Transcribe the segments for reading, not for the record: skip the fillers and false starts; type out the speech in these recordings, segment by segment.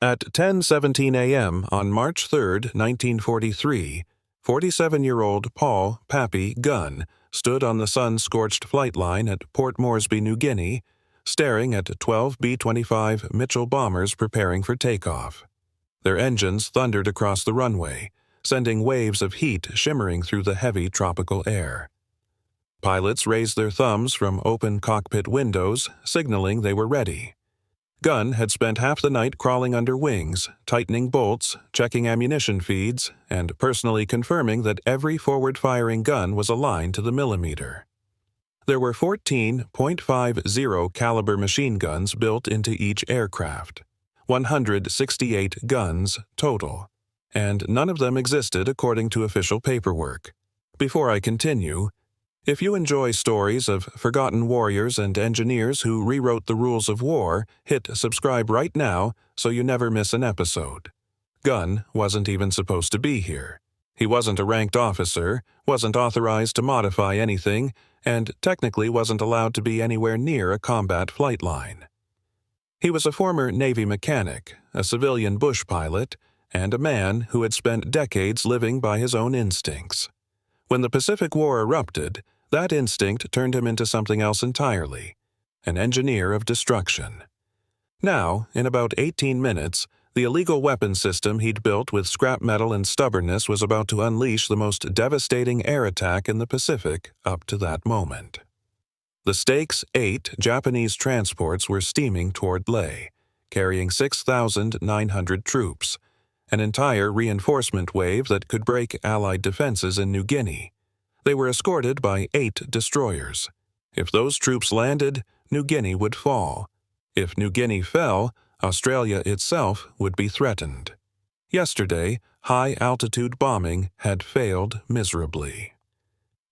At 10:17 a.m. on March 3, 1943, 47-year-old Paul "Pappy" Gunn stood on the sun-scorched flight line at Port Moresby, New Guinea, staring at 12 B-25 Mitchell bombers preparing for takeoff. Their engines thundered across the runway, sending waves of heat shimmering through the heavy tropical air. Pilots raised their thumbs from open cockpit windows, signaling they were ready. Gunn had spent half the night crawling under wings, tightening bolts, checking ammunition feeds, and personally confirming that every forward-firing gun was aligned to the millimeter. There were 14 .50 caliber machine guns built into each aircraft, 168 guns total, and none of them existed according to official paperwork. Before I continue, if you enjoy stories of forgotten warriors and engineers who rewrote the rules of war, hit subscribe right now so you never miss an episode. Gunn wasn't even supposed to be here. He wasn't a ranked officer, wasn't authorized to modify anything, and technically wasn't allowed to be anywhere near a combat flight line. He was a former Navy mechanic, a civilian bush pilot, and a man who had spent decades living by his own instincts. When the Pacific War erupted, that instinct turned him into something else entirely, an engineer of destruction. Now, in about 18 minutes, the illegal weapon system he'd built with scrap metal and stubbornness was about to unleash the most devastating air attack in the Pacific up to that moment. The Stakes 8 Japanese transports were steaming toward Lae, carrying 6,900 troops, an entire reinforcement wave that could break Allied defenses in New Guinea. They were escorted by 8 destroyers. If those troops landed, New Guinea would fall. If New Guinea fell, Australia itself would be threatened. Yesterday, high-altitude bombing had failed miserably.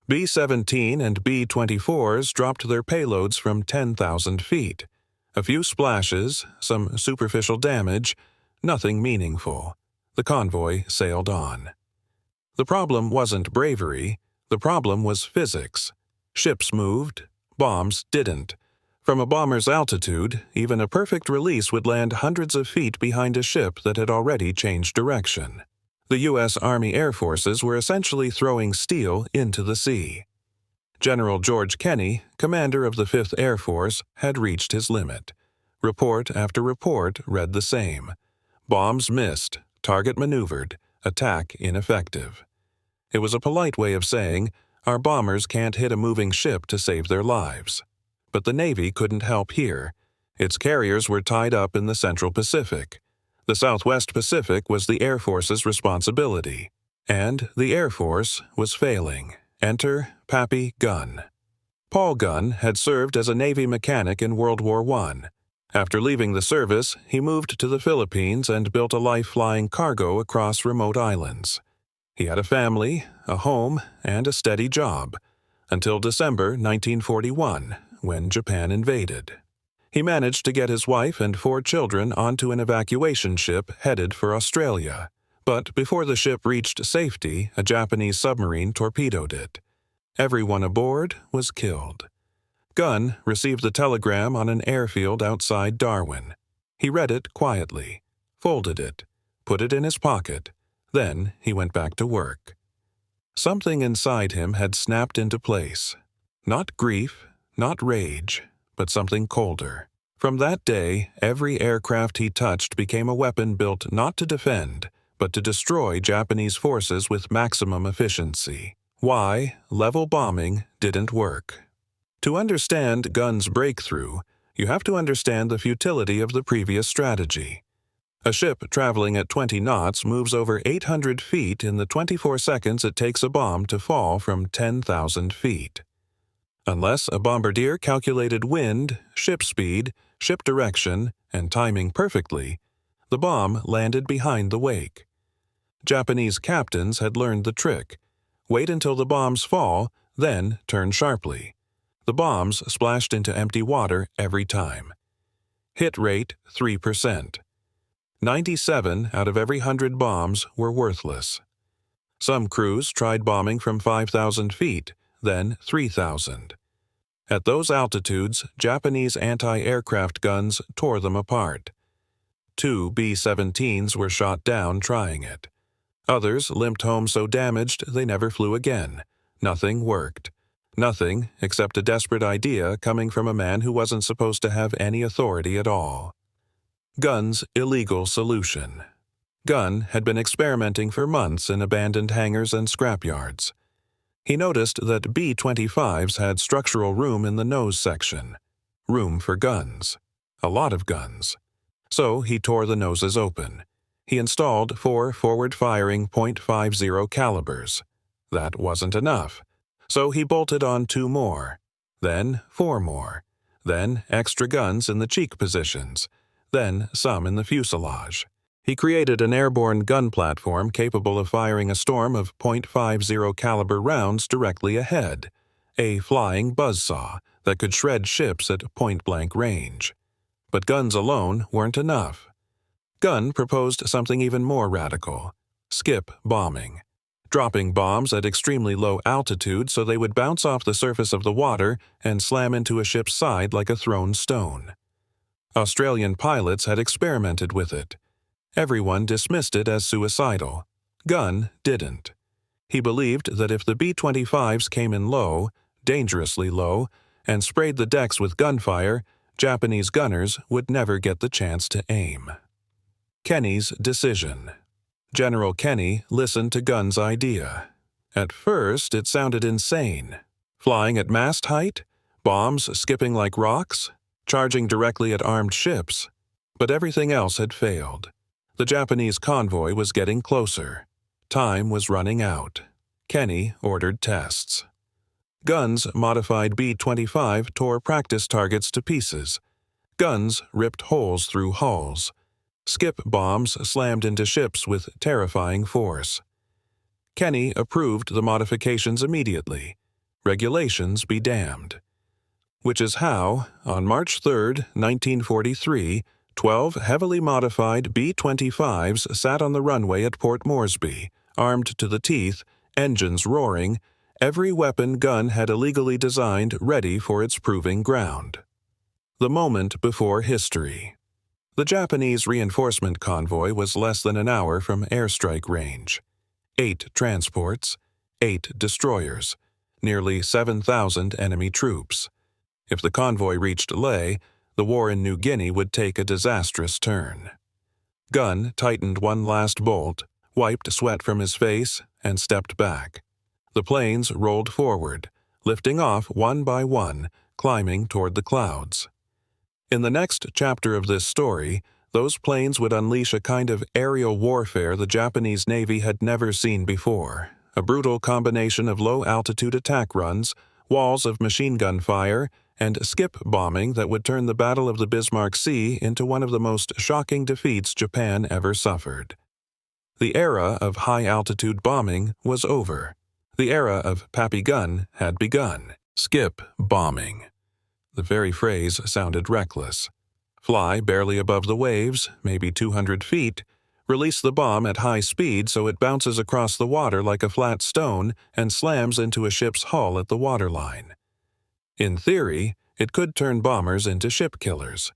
B-17 and B-24s dropped their payloads from 10,000 feet. A few splashes, some superficial damage, nothing meaningful. The convoy sailed on. The problem wasn't bravery, the problem was physics. Ships moved, bombs didn't. From a bomber's altitude, even a perfect release would land hundreds of feet behind a ship that had already changed direction. The U.S. Army Air Forces were essentially throwing steel into the sea. General George Kenney, commander of the 5th Air Force, had reached his limit. Report after report read the same. Bombs missed, target maneuvered, attack ineffective. It was a polite way of saying, our bombers can't hit a moving ship to save their lives. But the Navy couldn't help here. Its carriers were tied up in the Central Pacific. The Southwest Pacific was the Air Force's responsibility. And the Air Force was failing. Enter Pappy Gunn. Paul Gunn had served as a Navy mechanic in World War I. After leaving the service, he moved to the Philippines and built a life flying cargo across remote islands. He had a family, a home, and a steady job, until December 1941, when Japan invaded. He managed to get his wife and 4 children onto an evacuation ship headed for Australia, but before the ship reached safety, a Japanese submarine torpedoed it. Everyone aboard was killed. Gunn received the telegram on an airfield outside Darwin. He read it quietly, folded it, put it in his pocket. Then he went back to work. Something inside him had snapped into place. Not grief, not rage, but something colder. From that day, every aircraft he touched became a weapon built not to defend, but to destroy Japanese forces with maximum efficiency. Why level bombing didn't work. To understand Gunn's breakthrough, you have to understand the futility of the previous strategy. A ship traveling at 20 knots moves over 800 feet in the 24 seconds it takes a bomb to fall from 10,000 feet. Unless a bombardier calculated wind, ship speed, ship direction, and timing perfectly, the bomb landed behind the wake. Japanese captains had learned the trick. Wait until the bombs fall, then turn sharply. The bombs splashed into empty water every time. Hit rate 3%. 97 out of every 100 bombs were worthless. Some crews tried bombing from 5,000 feet, then 3,000. At those altitudes, Japanese anti-aircraft guns tore them apart. 2 B-17s were shot down trying it. Others limped home so damaged they never flew again. Nothing worked. Nothing except a desperate idea coming from a man who wasn't supposed to have any authority at all. Gunn's illegal solution. Gunn had been experimenting for months in abandoned hangars and scrapyards. He noticed that B-25s had structural room in the nose section. Room for guns. A lot of guns. So he tore the noses open. He installed 4 forward-firing .50 calibers. That wasn't enough. So he bolted on 2 more. Then 4 more. Then extra guns in the cheek positions. Then some in the fuselage. He created an airborne gun platform capable of firing a storm of .50 caliber rounds directly ahead, a flying buzzsaw that could shred ships at point-blank range. But guns alone weren't enough. Gunn proposed something even more radical: skip bombing, dropping bombs at extremely low altitude so they would bounce off the surface of the water and slam into a ship's side like a thrown stone. Australian pilots had experimented with it. Everyone dismissed it as suicidal. Gunn didn't. He believed that if the B-25s came in low, dangerously low, and sprayed the decks with gunfire, Japanese gunners would never get the chance to aim. Kenny's decision. General Kenny listened to Gunn's idea. At first, it sounded insane. Flying at mast height? Bombs skipping like rocks? Charging directly at armed ships? But everything else had failed. The Japanese convoy was getting closer. Time was running out. Kenny ordered tests. Gunn's modified B-25 tore practice targets to pieces. Guns ripped holes through hulls. Skip bombs slammed into ships with terrifying force. Kenny approved the modifications immediately. Regulations be damned. Which is how, on March 3, 1943, 12 heavily modified B-25s sat on the runway at Port Moresby, armed to the teeth, engines roaring, every weapon Gunn had illegally designed ready for its proving ground. The moment before history. The Japanese reinforcement convoy was less than an hour from airstrike range. 8 transports, 8 destroyers, nearly 7,000 enemy troops. If the convoy reached Lae, the war in New Guinea would take a disastrous turn. Gunn tightened one last bolt, wiped sweat from his face, and stepped back. The planes rolled forward, lifting off one by one, climbing toward the clouds. In the next chapter of this story, those planes would unleash a kind of aerial warfare the Japanese Navy had never seen before, a brutal combination of low-altitude attack runs, walls of machine gun fire, and skip bombing that would turn the Battle of the Bismarck Sea into one of the most shocking defeats Japan ever suffered. The era of high-altitude bombing was over. The era of Pappy Gunn had begun. Skip bombing. The very phrase sounded reckless. Fly barely above the waves, maybe 200 feet, release the bomb at high speed so it bounces across the water like a flat stone and slams into a ship's hull at the waterline. In theory, it could turn bombers into ship killers.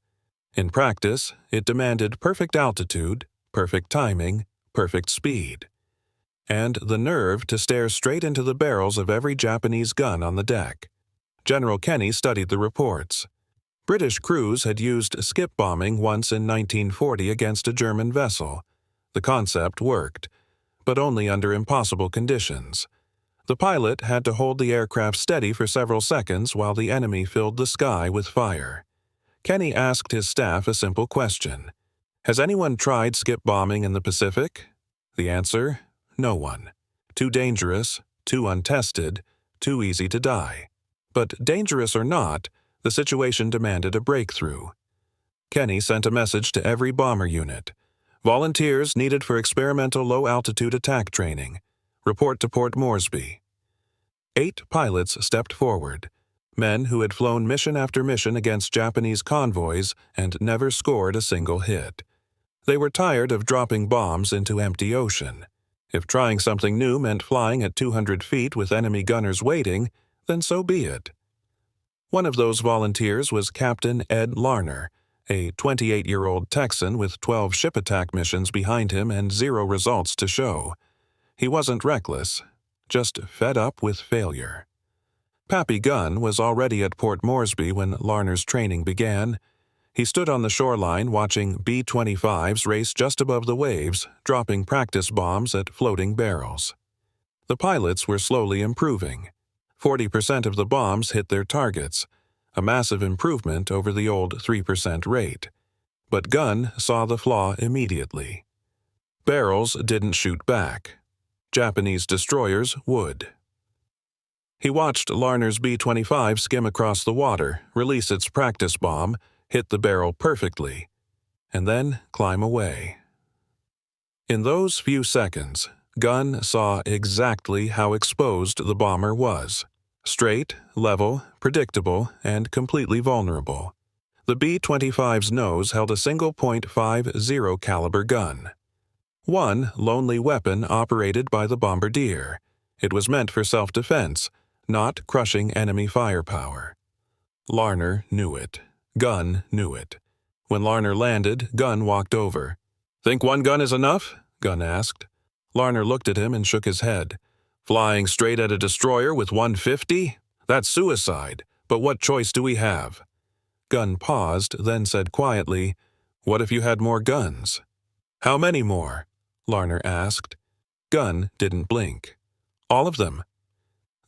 In practice, it demanded perfect altitude, perfect timing, perfect speed, and the nerve to stare straight into the barrels of every Japanese gun on the deck. General Kenny studied the reports. British crews had used skip bombing once in 1940 against a German vessel. The concept worked, but only under impossible conditions. The pilot had to hold the aircraft steady for several seconds while the enemy filled the sky with fire. Kenny asked his staff a simple question. Has anyone tried skip bombing in the Pacific? The answer, no one. Too dangerous, too untested, too easy to die. But dangerous or not, the situation demanded a breakthrough. Kenny sent a message to every bomber unit. Volunteers needed for experimental low-altitude attack training. Report to Port Moresby. 8 pilots stepped forward, men who had flown mission after mission against Japanese convoys and never scored a single hit. They were tired of dropping bombs into empty ocean. If trying something new meant flying at 200 feet with enemy gunners waiting, then so be it. One of those volunteers was Captain Ed Larner, a 28-year-old Texan with 12 ship attack missions behind him and 0 results to show. He wasn't reckless, just fed up with failure. Pappy Gunn was already at Port Moresby when Larner's training began. He stood on the shoreline watching B-25s race just above the waves, dropping practice bombs at floating barrels. The pilots were slowly improving. 40% of the bombs hit their targets, a massive improvement over the old 3% rate. But Gunn saw the flaw immediately. Barrels didn't shoot back. Japanese destroyers would. He watched Larner's B-25 skim across the water, release its practice bomb, hit the barrel perfectly, and then climb away. In those few seconds, Gunn saw exactly how exposed the bomber was. Straight, level, predictable, and completely vulnerable. The B-25's nose held a single .50 caliber gun. One lonely weapon operated by the bombardier. It was meant for self-defense, not crushing enemy firepower. Larner knew it. Gunn knew it. When Larner landed, Gunn walked over. "Think one gun is enough?" Gunn asked. Larner looked at him and shook his head. "Flying straight at a destroyer with 150? That's suicide, but what choice do we have?" Gunn paused, then said quietly, "What if you had more guns?" "How many more?" Larner asked. Gunn didn't blink. "All of them."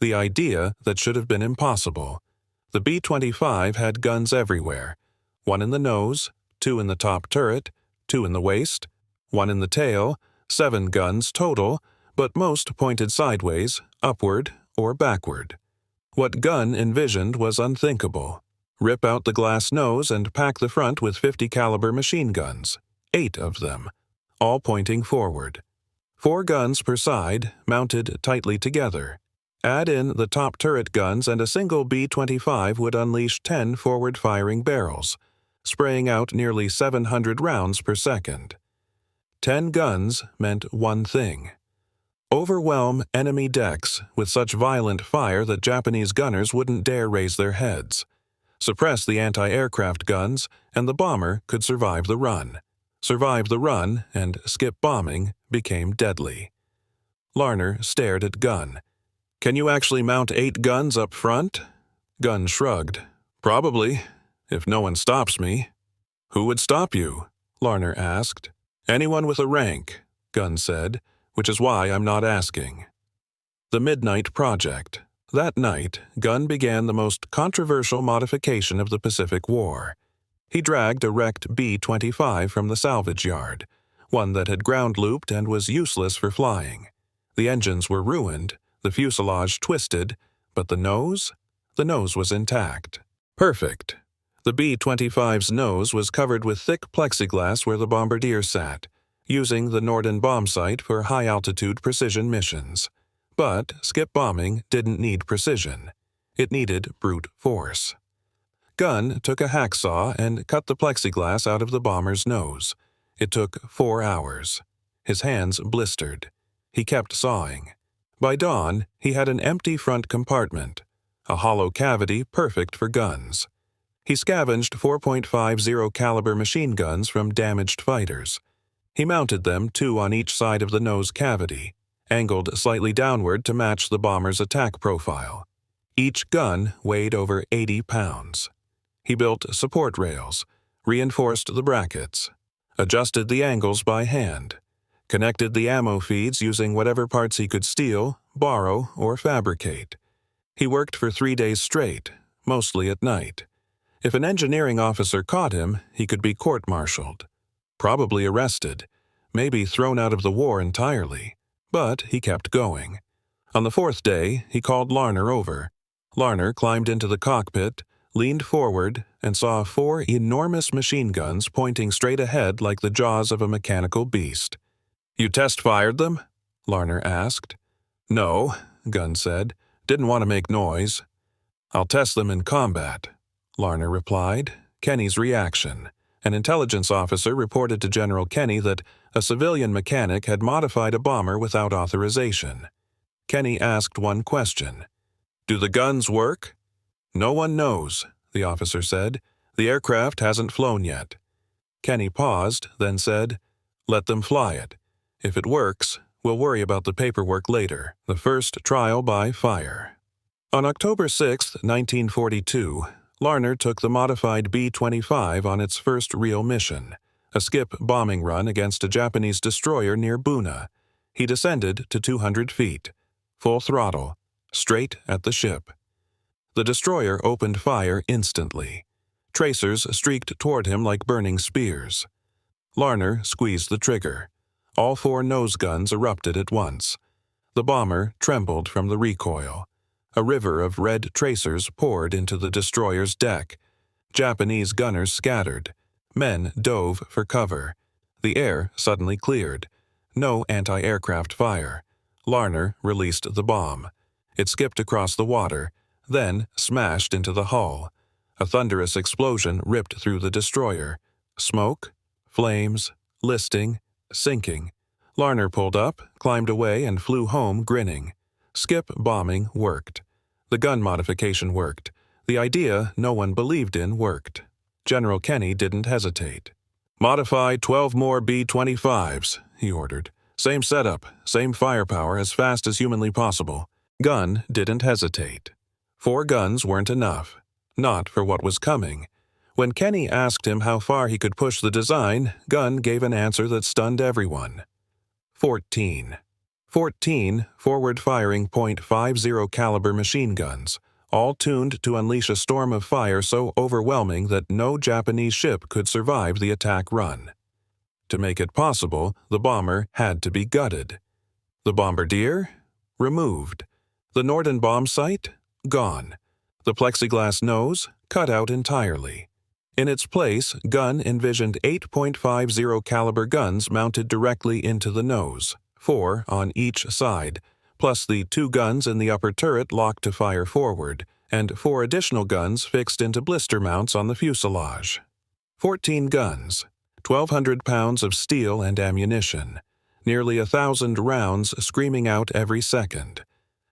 The idea that should have been impossible. The B-25 had guns everywhere. 1 in the nose, 2 in the top turret, 2 in the waist, 1 in the tail, 7 guns total, but most pointed sideways, upward, or backward. What Gunn envisioned was unthinkable. Rip out the glass nose and pack the front with 50 caliber machine guns, 8 of them, all pointing forward. 4 guns per side, mounted tightly together. Add in the top turret guns and a single B-25 would unleash 10 forward-firing barrels, spraying out nearly 700 rounds per second. 10 guns meant one thing: overwhelm enemy decks with such violent fire that Japanese gunners wouldn't dare raise their heads. Suppress the anti-aircraft guns, and the bomber could survive the run. Survive the run, and skip bombing became deadly. Larner stared at Gunn. "Can you actually mount 8 guns up front?" Gunn shrugged. "Probably, if no one stops me." "Who would stop you?" Larner asked. "Anyone with a rank," Gunn said, "which is why I'm not asking." The Midnight Project. That night, Gunn began the most controversial modification of the Pacific War. He dragged a wrecked B-25 from the salvage yard, one that had ground-looped and was useless for flying. The engines were ruined, the fuselage twisted, but the nose? The nose was intact. Perfect. The B-25's nose was covered with thick plexiglass where the bombardier sat, using the Norden bomb site for high-altitude precision missions. But skip bombing didn't need precision. It needed brute force. Gunn took a hacksaw and cut the plexiglass out of the bomber's nose. It took 4 hours. His hands blistered. He kept sawing. By dawn, he had an empty front compartment, a hollow cavity perfect for guns. He scavenged 4.50 caliber machine guns from damaged fighters. He mounted them 2 on each side of the nose cavity, angled slightly downward to match the bomber's attack profile. Each gun weighed over 80 pounds. He built support rails, reinforced the brackets, adjusted the angles by hand, connected the ammo feeds using whatever parts he could steal, borrow, or fabricate. He worked for 3 days straight, mostly at night. If an engineering officer caught him, he could be court-martialed. Probably arrested, maybe thrown out of the war entirely. But he kept going. On the 4th day, he called Larner over. Larner climbed into the cockpit, leaned forward, and saw 4 enormous machine guns pointing straight ahead like the jaws of a mechanical beast. "You test-fired them?" Larner asked. "No," Gunn said. "Didn't want to make noise." "I'll test them in combat," Larner replied. Kenny's reaction. An intelligence officer reported to General Kenny that a civilian mechanic had modified a bomber without authorization. Kenny asked one question. "Do the guns work?" "No one knows," the officer said. The aircraft hasn't flown yet." Kenny paused, then said, "Let them fly it. If it works, we'll worry about the paperwork later." The first trial by fire. On October 6, 1942, Larner took the modified B-25 on its first real mission, a skip bombing run against a Japanese destroyer near Buna. He descended to 200 feet, full throttle, straight at the ship. The destroyer opened fire instantly. Tracers streaked toward him like burning spears. Larner squeezed the trigger. All 4 nose guns erupted at once. The bomber trembled from the recoil. A river of red tracers poured into the destroyer's deck. Japanese gunners scattered. Men dove for cover. The air suddenly cleared. No anti-aircraft fire. Larner released the bomb. It skipped across the water, then smashed into the hull. A thunderous explosion ripped through the destroyer. Smoke, flames, listing, sinking. Larner pulled up, climbed away, and flew home grinning. Skip bombing worked. The gun modification worked. The idea no one believed in worked. General Kenny didn't hesitate. "Modify 12 more B-25s, he ordered. "Same setup, same firepower, as fast as humanly possible." Gunn didn't hesitate. 4 guns weren't enough. Not for what was coming. When Kenny asked him how far he could push the design, Gunn gave an answer that stunned everyone. 14. 14 forward-firing .50 caliber machine guns, all tuned to unleash a storm of fire so overwhelming that no Japanese ship could survive the attack run. To make it possible, the bomber had to be gutted. The bombardier? Removed. The Norden bomb sight? Gone. The plexiglass nose? Cut out entirely. In its place, Gunn envisioned 8.50 caliber guns mounted directly into the nose, 4 on each side, plus the 2 guns in the upper turret locked to fire forward, and 4 additional guns fixed into blister mounts on the fuselage. 14 guns, 1,200 pounds of steel and ammunition, nearly 1,000 rounds screaming out every second.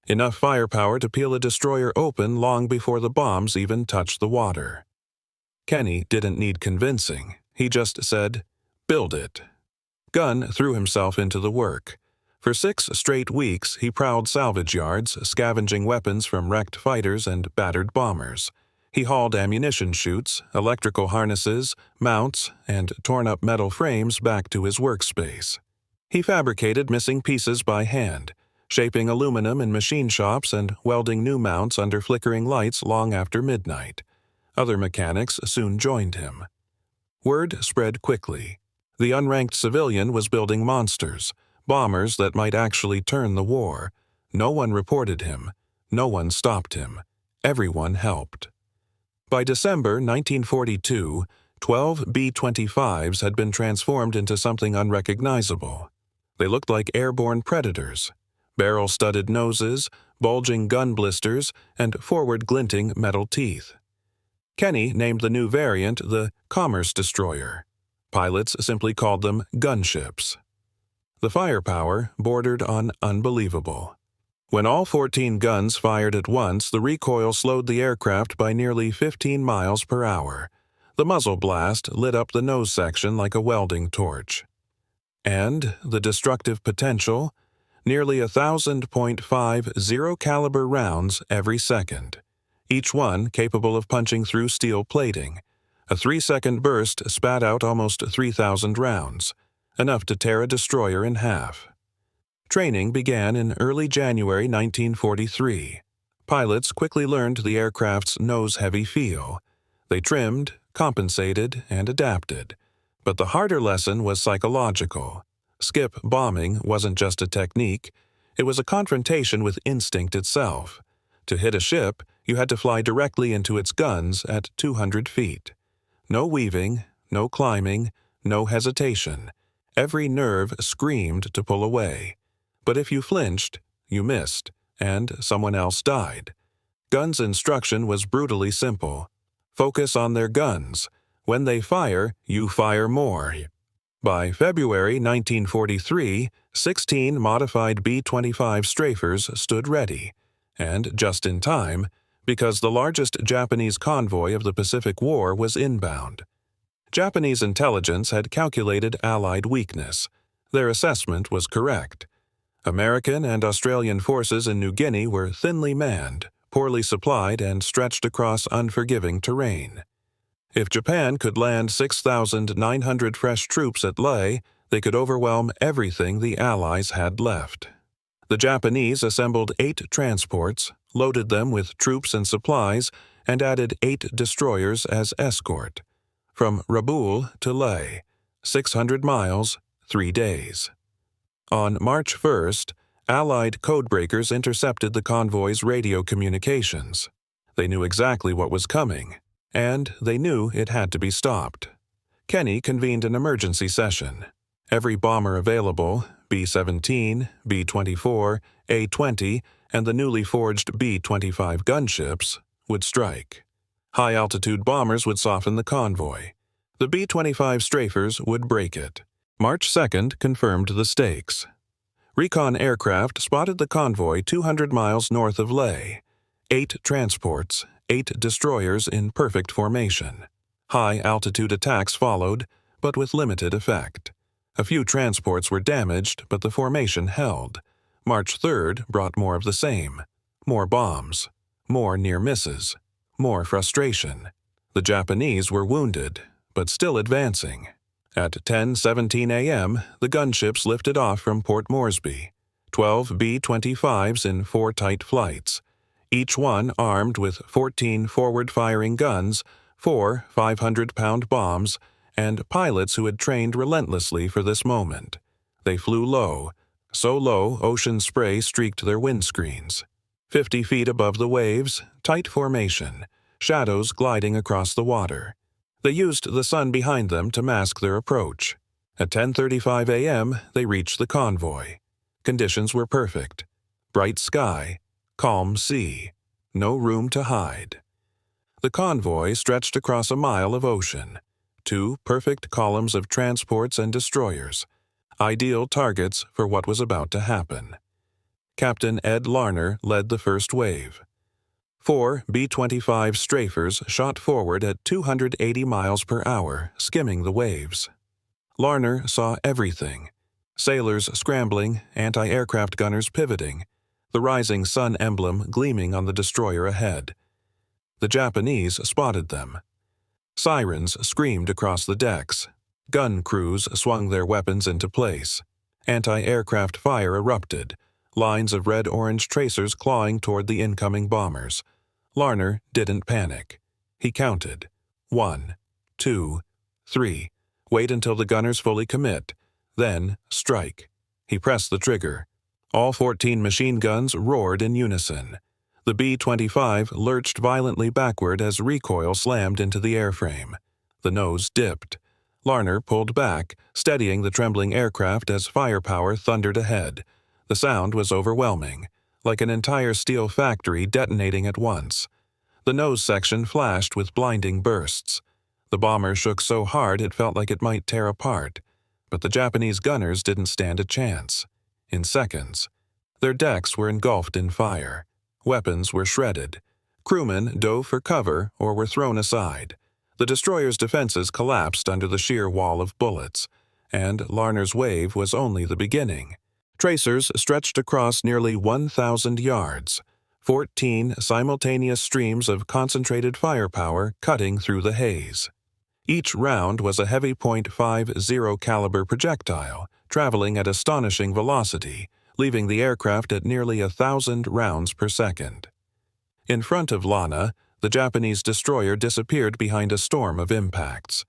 Enough firepower to peel a destroyer open long before the bombs even touched the water. Kenny didn't need convincing. He just said, "Build it." Gunn threw himself into the work. For 6 straight weeks, he prowled salvage yards, scavenging weapons from wrecked fighters and battered bombers. He hauled ammunition chutes, electrical harnesses, mounts, and torn-up metal frames back to his workspace. He fabricated missing pieces by hand, shaping aluminum in machine shops and welding new mounts under flickering lights long after midnight. Other mechanics soon joined him. Word spread quickly. The unranked civilian was building monsters, bombers that might actually turn the war. No one reported him. No one stopped him. Everyone helped. By December 1942, 12 B-25s had been transformed into something unrecognizable. They looked like airborne predators. Barrel-studded noses, bulging gun blisters, and forward-glinting metal teeth. Kenny named the new variant the Commerce Destroyer. Pilots simply called them gunships. The firepower bordered on unbelievable. When all 14 guns fired at once, the recoil slowed the aircraft by nearly 15 miles per hour. The muzzle blast lit up the nose section like a welding torch. And the destructive potential? Nearly 1,000 .50 caliber rounds every second, each one capable of punching through steel plating. A 3-second burst spat out almost 3,000 rounds, enough to tear a destroyer in half. Training began in early January 1943. Pilots quickly learned the aircraft's nose-heavy feel. They trimmed, compensated, and adapted. But the harder lesson was psychological. Skip bombing wasn't just a technique, it was a confrontation with instinct itself. To hit a ship, you had to fly directly into its guns at 200 feet. No weaving, no climbing, no hesitation. Every nerve screamed to pull away. But if you flinched, you missed, and someone else died. Gunn's instruction was brutally simple. Focus on their guns. When they fire, you fire more. By February 1943, 16 modified B-25 strafers stood ready, and just in time, Because the largest Japanese convoy of the Pacific War was inbound. Japanese intelligence had calculated Allied weakness. Their assessment was correct. American and Australian forces in New Guinea were thinly manned, poorly supplied, and stretched across unforgiving terrain. If Japan could land 6,900 fresh troops at Lae, they could overwhelm everything the Allies had left. The Japanese assembled 8 transports, loaded them with troops and supplies, and added 8 destroyers as escort. From Rabaul to Lae, 600 miles, 3 days. On March 1st, Allied codebreakers intercepted the convoy's radio communications. They knew exactly what was coming, and they knew it had to be stopped. Kenny convened an emergency session. Every bomber available, B-17, B-24, A-20, and the newly forged B-25 gunships, would strike. High-altitude bombers would soften the convoy. The B-25 strafers would break it. March 2nd confirmed the stakes. Recon aircraft spotted the convoy 200 miles north of Lae. 8 transports, 8 destroyers in perfect formation. High-altitude attacks followed, but with limited effect. A few transports were damaged, but the formation held. March 3rd brought more of the same. More bombs. More near misses. More frustration. The Japanese were wounded, but still advancing. At 10:17 a.m., the gunships lifted off from Port Moresby. 12 B-25s in 4 tight flights. Each one armed with 14 forward-firing guns, 4 500-pound bombs, and pilots who had trained relentlessly for this moment. They flew low, so low ocean spray streaked their windscreens. 50 feet above the waves, tight formation, shadows gliding across the water. They used the sun behind them to mask their approach. At 10:35 a.m., they reached the convoy. Conditions were perfect. Bright sky, calm sea, no room to hide. The convoy stretched across a mile of ocean. 2 perfect columns of transports and destroyers, ideal targets for what was about to happen. Captain Ed Larner led the first wave. 4 B-25 strafers shot forward at 280 miles per hour, skimming the waves. Larner saw everything. Sailors scrambling, anti-aircraft gunners pivoting, the rising sun emblem gleaming on the destroyer ahead. The Japanese spotted them. Sirens screamed across the decks. Gun crews swung their weapons into place. Anti-aircraft fire erupted, lines of red-orange tracers clawing toward the incoming bombers. Larner didn't panic. He counted. 1, 2, 3. Wait until the gunners fully commit. Then strike. He pressed the trigger. All 14 machine guns roared in unison. The B-25 lurched violently backward as recoil slammed into the airframe. The nose dipped. Larner pulled back, steadying the trembling aircraft as firepower thundered ahead. The sound was overwhelming, like an entire steel factory detonating at once. The nose section flashed with blinding bursts. The bomber shook so hard it felt like it might tear apart. But the Japanese gunners didn't stand a chance. In seconds, their decks were engulfed in fire. Weapons were shredded. Crewmen dove for cover or were thrown aside. The destroyer's defenses collapsed under the sheer wall of bullets, and Larner's wave was only the beginning. Tracers stretched across nearly 1,000 yards, 14 simultaneous streams of concentrated firepower cutting through the haze. Each round was a heavy .50 caliber projectile, traveling at astonishing velocity, leaving the aircraft at nearly 1,000 rounds per second. In front of Lana, the Japanese destroyer disappeared behind a storm of impacts.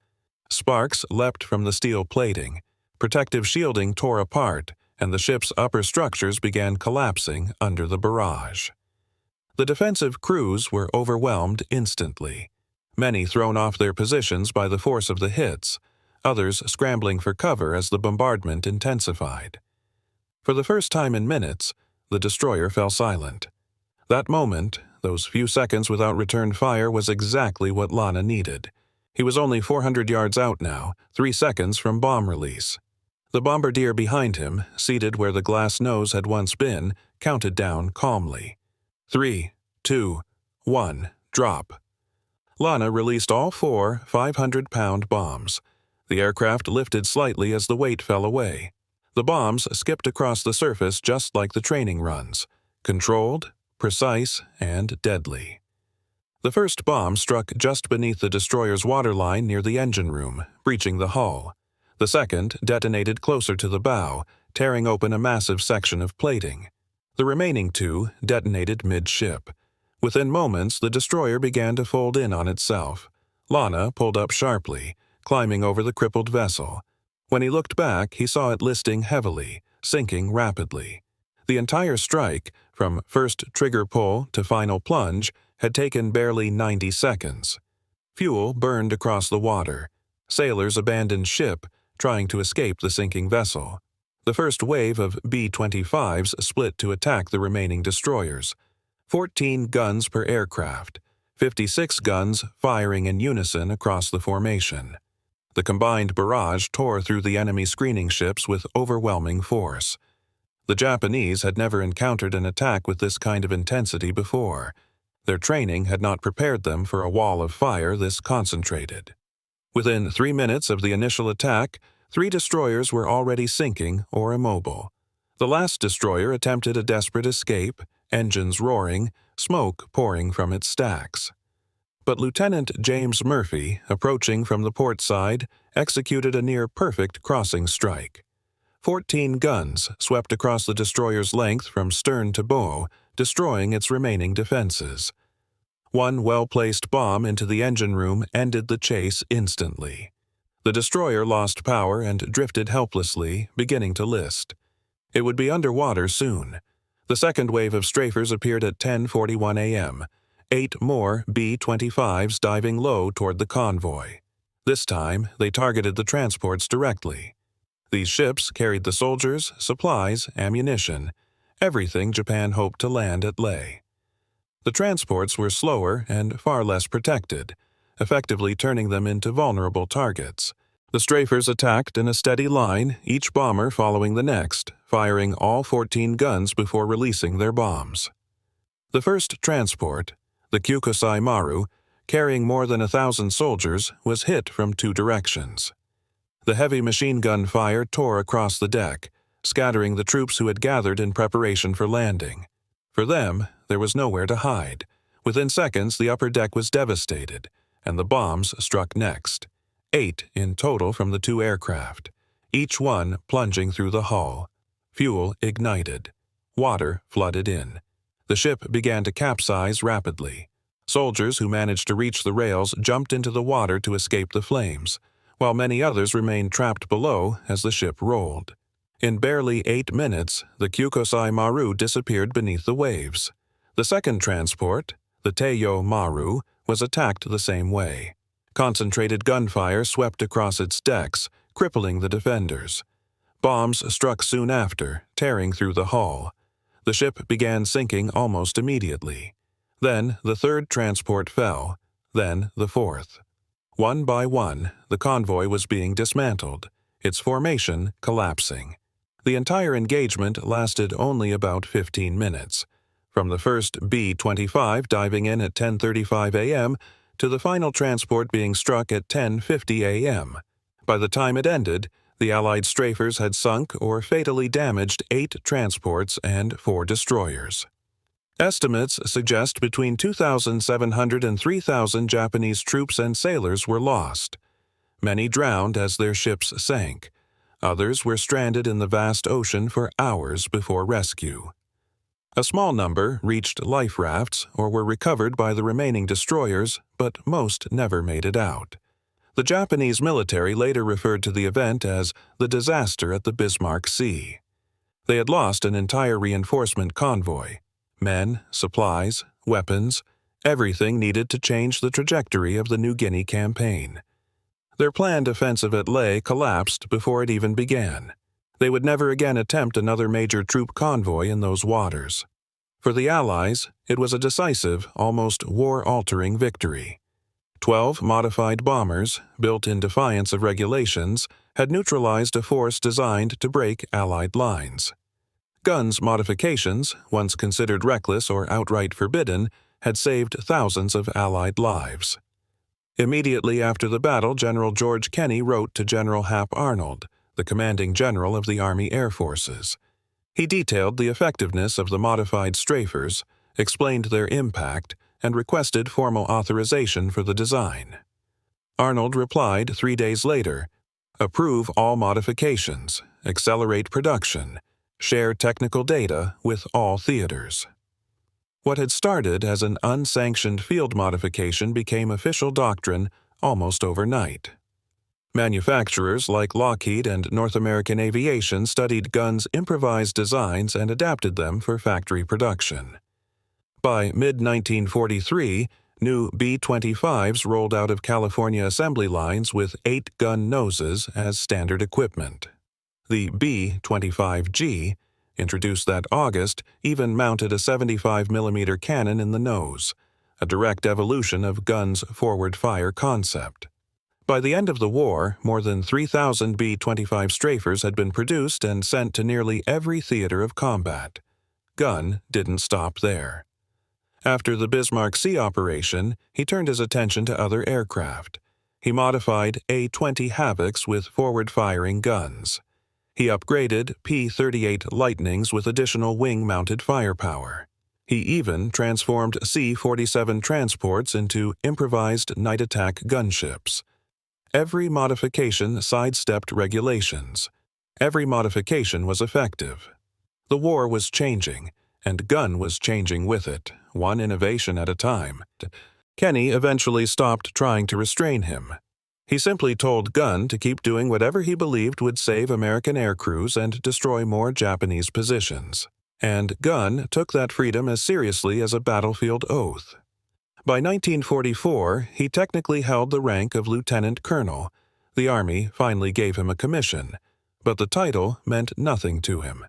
Sparks leapt from the steel plating, protective shielding tore apart, and the ship's upper structures began collapsing under the barrage. The defensive crews were overwhelmed instantly, many thrown off their positions by the force of the hits, others scrambling for cover as the bombardment intensified. For the first time in minutes, the destroyer fell silent. That moment, those few seconds without return fire, was exactly what Lana needed. He was only 400 yards out now, 3 seconds from bomb release. The bombardier behind him, seated where the glass nose had once been, counted down calmly. 3, 2, 1. Drop. Lana released all 4 500-pound bombs. The aircraft lifted slightly as the weight fell away. The bombs skipped across the surface just like the training runs, controlled, precise, and deadly. The first bomb struck just beneath the destroyer's waterline near the engine room, breaching the hull. The second detonated closer to the bow, tearing open a massive section of plating. The remaining 2 detonated mid-ship. Within moments, the destroyer began to fold in on itself. Lana pulled up sharply, climbing over the crippled vessel. When he looked back, he saw it listing heavily, sinking rapidly. The entire strike, from first trigger pull to final plunge, had taken barely 90 seconds. Fuel burned across the water. Sailors abandoned ship, trying to escape the sinking vessel. The first wave of B-25s split to attack the remaining destroyers. 14 guns per aircraft, 56 guns firing in unison across the formation. The combined barrage tore through the enemy screening ships with overwhelming force. The Japanese had never encountered an attack with this kind of intensity before. Their training had not prepared them for a wall of fire this concentrated. Within 3 minutes of the initial attack, 3 destroyers were already sinking or immobile. The last destroyer attempted a desperate escape, engines roaring, smoke pouring from its stacks. But Lieutenant James Murphy, approaching from the port side, executed a near-perfect crossing strike. 14 guns swept across the destroyer's length from stern to bow, destroying its remaining defenses. One well-placed bomb into the engine room ended the chase instantly. The destroyer lost power and drifted helplessly, beginning to list. It would be underwater soon. The second wave of strafers appeared at 10:41 a.m., 8 more B-25s diving low toward the convoy. This time, they targeted the transports directly. These ships carried the soldiers, supplies, ammunition, everything Japan hoped to land at Leh. The transports were slower and far less protected, effectively turning them into vulnerable targets. The strafers attacked in a steady line, each bomber following the next, firing all 14 guns before releasing their bombs. The first transport, the Kyukusai Maru, carrying more than 1,000 soldiers, was hit from 2 directions. The heavy machine gun fire tore across the deck, scattering the troops who had gathered in preparation for landing. For them, there was nowhere to hide. Within seconds, the upper deck was devastated, and the bombs struck next. 8 in total from the 2 aircraft, each one plunging through the hull. Fuel ignited. Water flooded in. The ship began to capsize rapidly. Soldiers who managed to reach the rails jumped into the water to escape the flames, while many others remained trapped below as the ship rolled. In barely 8 minutes, the Kyukusai Maru disappeared beneath the waves. The second transport, the Teiyo Maru, was attacked the same way. Concentrated gunfire swept across its decks, crippling the defenders. Bombs struck soon after, tearing through the hull. The ship began sinking almost immediately. Then the third transport fell, then the fourth. One by one, the convoy was being dismantled, its formation collapsing. The entire engagement lasted only about 15 minutes, from the first B-25 diving in at 10:35 a.m. to the final transport being struck at 10:50 a.m. By the time it ended, the Allied strafers had sunk or fatally damaged 8 transports and 4 destroyers. Estimates suggest between 2,700 and 3,000 Japanese troops and sailors were lost. Many drowned as their ships sank. Others were stranded in the vast ocean for hours before rescue. A small number reached life rafts or were recovered by the remaining destroyers, but most never made it out. The Japanese military later referred to the event as the disaster at the Bismarck Sea. They had lost an entire reinforcement convoy. Men, supplies, weapons, everything needed to change the trajectory of the New Guinea campaign. Their planned offensive at Leh collapsed before it even began. They would never again attempt another major troop convoy in those waters. For the Allies, it was a decisive, almost war-altering victory. 12 modified bombers, built in defiance of regulations, had neutralized a force designed to break Allied lines. Guns modifications, once considered reckless or outright forbidden, had saved thousands of Allied lives. Immediately after the battle, General George Kenney wrote to General Hap Arnold, the commanding general of the Army Air Forces. He detailed the effectiveness of the modified strafers, explained their impact, and requested formal authorization for the design. Arnold replied 3 days later, "Approve all modifications, accelerate production, share technical data with all theaters." What had started as an unsanctioned field modification became official doctrine almost overnight. Manufacturers like Lockheed and North American Aviation studied Gunn's improvised designs and adapted them for factory production. By mid-1943, new B-25s rolled out of California assembly lines with 8 gun noses as standard equipment. The B-25G, introduced that August, even mounted a 75mm cannon in the nose, a direct evolution of Gunn's forward-fire concept. By the end of the war, more than 3,000 B-25 strafers had been produced and sent to nearly every theater of combat. Gunn didn't stop there. After the Bismarck Sea operation, he turned his attention to other aircraft. He modified A-20 Havocs with forward-firing guns. He upgraded P-38 Lightnings with additional wing-mounted firepower. He even transformed C-47 transports into improvised night attack gunships. Every modification sidestepped regulations. Every modification was effective. The war was changing, and Gunn was changing with it, one innovation at a time. Kenney eventually stopped trying to restrain him. He simply told Gunn to keep doing whatever he believed would save American air crews and destroy more Japanese positions. And Gunn took that freedom as seriously as a battlefield oath. By 1944, he technically held the rank of lieutenant colonel. The Army finally gave him a commission, but the title meant nothing to him.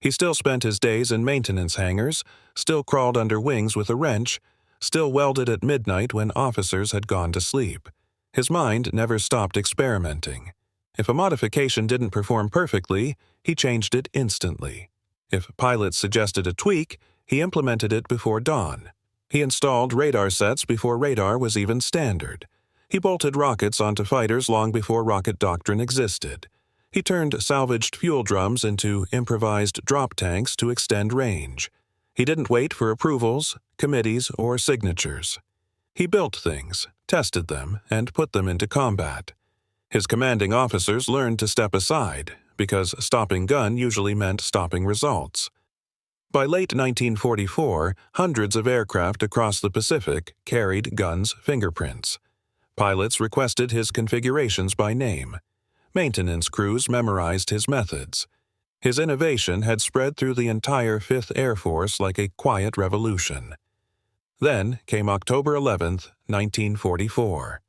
He still spent his days in maintenance hangars, still crawled under wings with a wrench, still welded at midnight when officers had gone to sleep. His mind never stopped experimenting. If a modification didn't perform perfectly, he changed it instantly. If pilots suggested a tweak, he implemented it before dawn. He installed radar sets before radar was even standard. He bolted rockets onto fighters long before rocket doctrine existed. He turned salvaged fuel drums into improvised drop tanks to extend range. He didn't wait for approvals, committees, or signatures. He built things, tested them, and put them into combat. His commanding officers learned to step aside, because stopping Gunn usually meant stopping results. By late 1944, hundreds of aircraft across the Pacific carried Gunn's fingerprints. Pilots requested his configurations by name. Maintenance crews memorized his methods. His innovation had spread through the entire 5th Air Force like a quiet revolution. Then came October 11, 1944.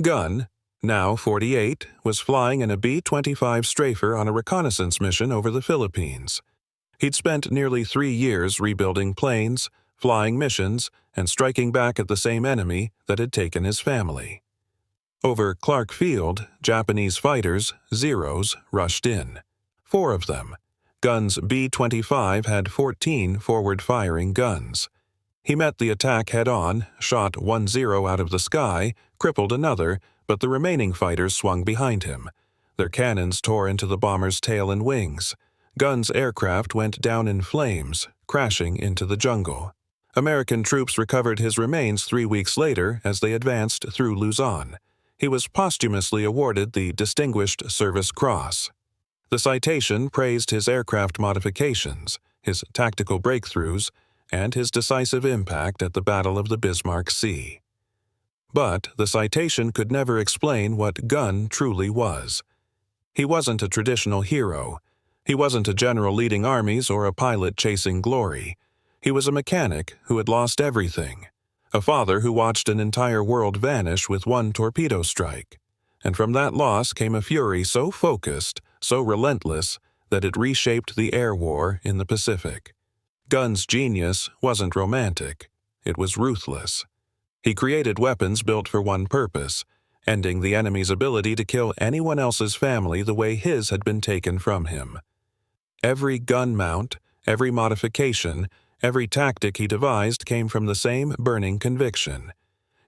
Gunn, now 48, was flying in a B-25 Strafer on a reconnaissance mission over the Philippines. He'd spent nearly 3 years rebuilding planes, flying missions, and striking back at the same enemy that had taken his family. Over Clark Field, Japanese fighters, Zeros, rushed in. 4 of them. Gunn's B-25 had 14 forward-firing guns. He met the attack head-on, shot 1-0 out of the sky, crippled another, but the remaining fighters swung behind him. Their cannons tore into the bomber's tail and wings. Gunn's aircraft went down in flames, crashing into the jungle. American troops recovered his remains 3 weeks later as they advanced through Luzon. He was posthumously awarded the Distinguished Service Cross. The citation praised his aircraft modifications, his tactical breakthroughs, and his decisive impact at the Battle of the Bismarck Sea. But the citation could never explain what Gunn truly was. He wasn't a traditional hero. He wasn't a general leading armies or a pilot chasing glory. He was a mechanic who had lost everything, a father who watched an entire world vanish with one torpedo strike. And from that loss came a fury so focused, so relentless, that it reshaped the air war in the Pacific. Gunn's genius wasn't romantic. It was ruthless. He created weapons built for one purpose, ending the enemy's ability to kill anyone else's family the way his had been taken from him. Every gun mount, every modification, Every tactic he devised came from the same burning conviction.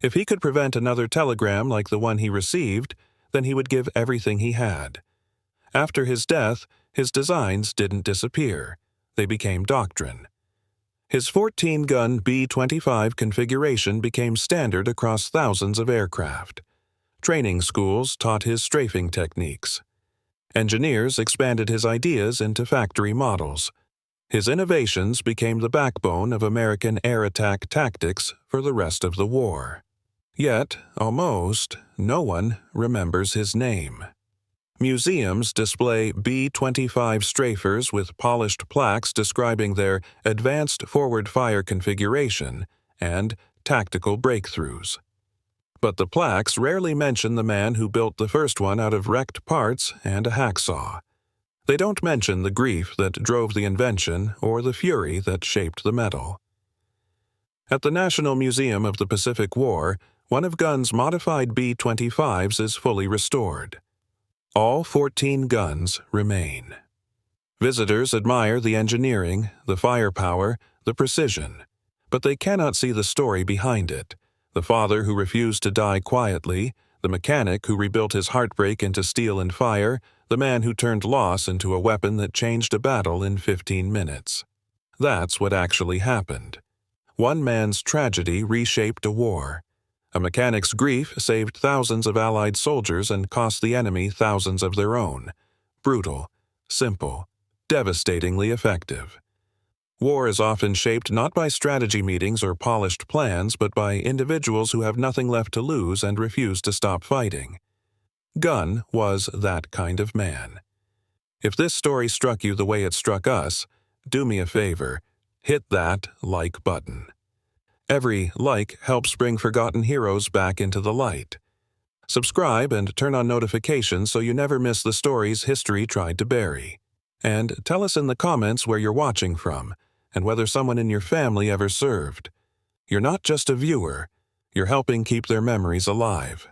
If he could prevent another telegram like the one he received, then he would give everything he had. After his death, his designs didn't disappear. They became doctrine. His 14-gun B-25 configuration became standard across thousands of aircraft. Training schools taught his strafing techniques. Engineers expanded his ideas into factory models. His innovations became the backbone of American air attack tactics for the rest of the war. Yet, almost no one remembers his name. Museums display B-25 strafers with polished plaques describing their advanced forward-fire configuration and tactical breakthroughs. But the plaques rarely mention the man who built the first one out of wrecked parts and a hacksaw. They don't mention the grief that drove the invention or the fury that shaped the metal. At the National Museum of the Pacific War, one of Gunn's modified B-25s is fully restored. All 14 guns remain. Visitors admire the engineering, the firepower, the precision, but they cannot see the story behind it. The father who refused to die quietly, the mechanic who rebuilt his heartbreak into steel and fire, the man who turned loss into a weapon that changed a battle in 15 minutes. That's what actually happened. One man's tragedy reshaped a war. A mechanic's grief saved thousands of Allied soldiers and cost the enemy thousands of their own. Brutal, simple, devastatingly effective. War is often shaped not by strategy meetings or polished plans, but by individuals who have nothing left to lose and refuse to stop fighting. Gunn was that kind of man. If this story struck you the way it struck us, do me a favor, hit that like button. Every like helps bring forgotten heroes back into the light. Subscribe and turn on notifications so you never miss the stories history tried to bury. And tell us in the comments where you're watching from, and whether someone in your family ever served. You're not just a viewer, you're helping keep their memories alive.